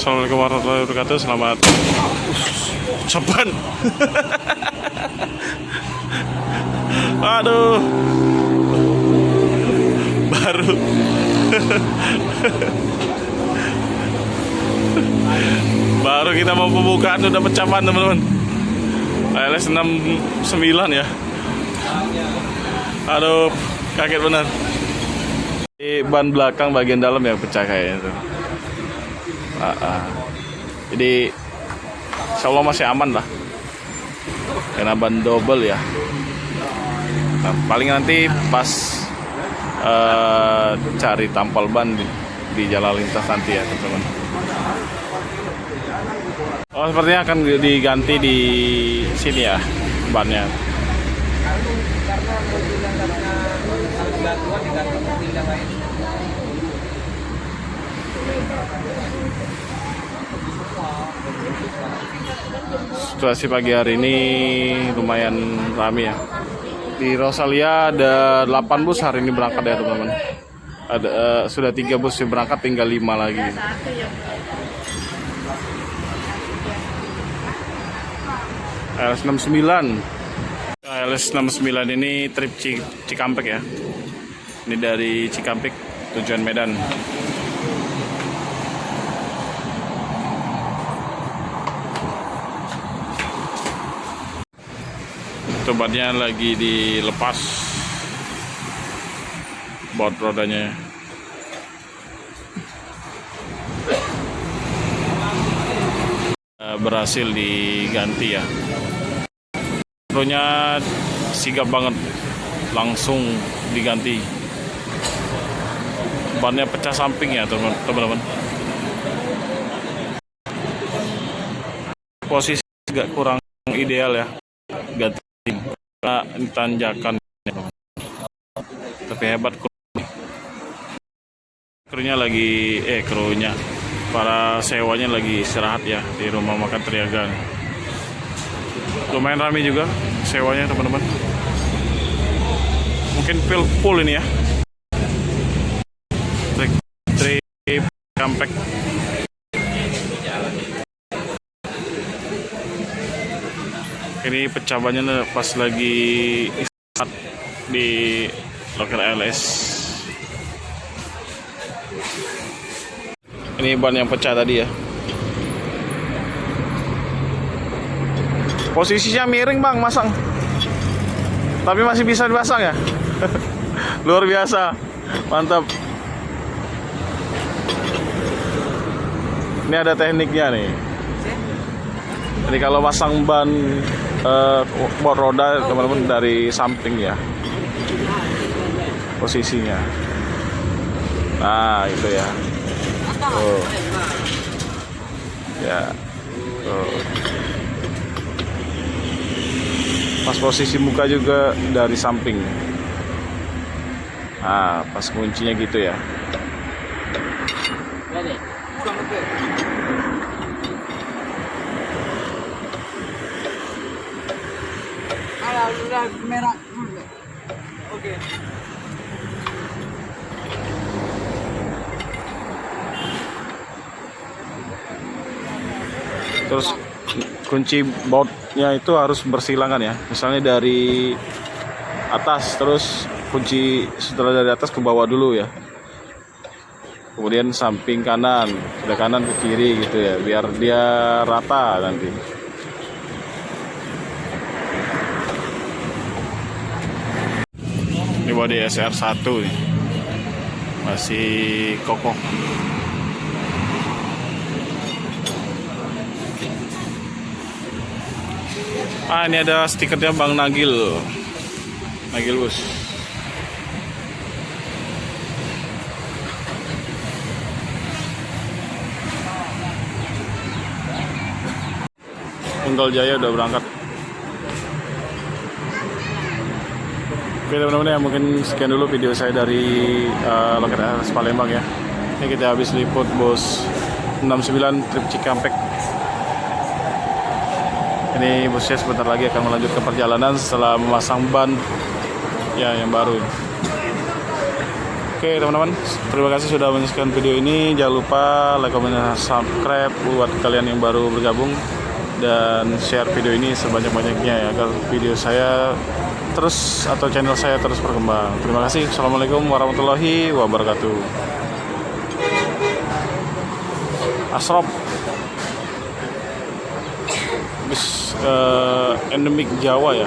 Assalamualaikum warahmatullahi wabarakatuh. Selamat cepat. Aduh, baru baru kita mau pembukaan udah pecapan teman-teman. LS 69 ya. Aduh, kaget benar. Di ban belakang bagian dalam yang pecah kayaknya tuh. Jadi insya Allah masih aman lah, karena ban double ya. Nah, paling nanti pas cari tampal ban di jalan lintas nanti ya teman-teman. Oh, sepertinya akan diganti di sini ya bannya. Situasi pagi hari ini lumayan ramai ya. Di Rosalia ada 8 bus hari ini berangkat ya teman-teman. Ada sudah 3 bus yang berangkat, tinggal 5 lagi. LS69. LS69 ini trip Cikampek ya. Ini dari Cikampek tujuan Medan. Bannya lagi dilepas baut rodanya. Berhasil diganti ya. Ronya sigap banget, langsung diganti. Bannya pecah samping ya teman-teman. Posisi agak kurang ideal ya, ganti tanjakan, tapi hebat krunya lagi krunya para sewanya lagi istirahat ya di rumah makan Triaga. Lumayan ramai juga sewanya teman-teman, mungkin full ini ya, trip Cikampek. Ini pecabannya pas lagi istirahat di loker LS. Ini ban yang pecah tadi ya. Posisinya miring bang, masang. Tapi masih bisa dipasang ya. Luar biasa, mantap. Ini ada tekniknya nih. Jadi kalau pasang ban baut roda teman-teman dari samping ya posisinya. Nah itu ya. Tuh. Ya. Tuh. Pas posisi muka juga dari samping. Nah pas kuncinya gitu ya. Merah. Oke. Terus kunci bautnya itu harus bersilangan ya. Misalnya dari atas, terus kunci setelah dari atas ke bawah dulu ya. Kemudian samping kanan, dari kanan ke kiri gitu ya, biar dia rata nanti. Ini bodi SR1 nih, masih kokoh. Ini ada stikernya Bang Nagil Bus. Tunggal Jaya udah berangkat. Oke teman-teman ya, mungkin sekian dulu video saya dari loket LS Palembang ya. Ini kita habis liput bus 69 trip Cikampek. Ini busnya sebentar lagi akan melanjutkan perjalanan setelah memasang ban ya yang baru. Oke teman-teman, terima kasih sudah menyaksikan video ini. Jangan lupa like, comment, dan subscribe buat kalian yang baru bergabung, dan share video ini sebanyak-banyaknya ya, agar video saya terus atau channel saya terus berkembang. Terima kasih. Assalamualaikum warahmatullahi wabarakatuh. Asrop endemik Jawa ya.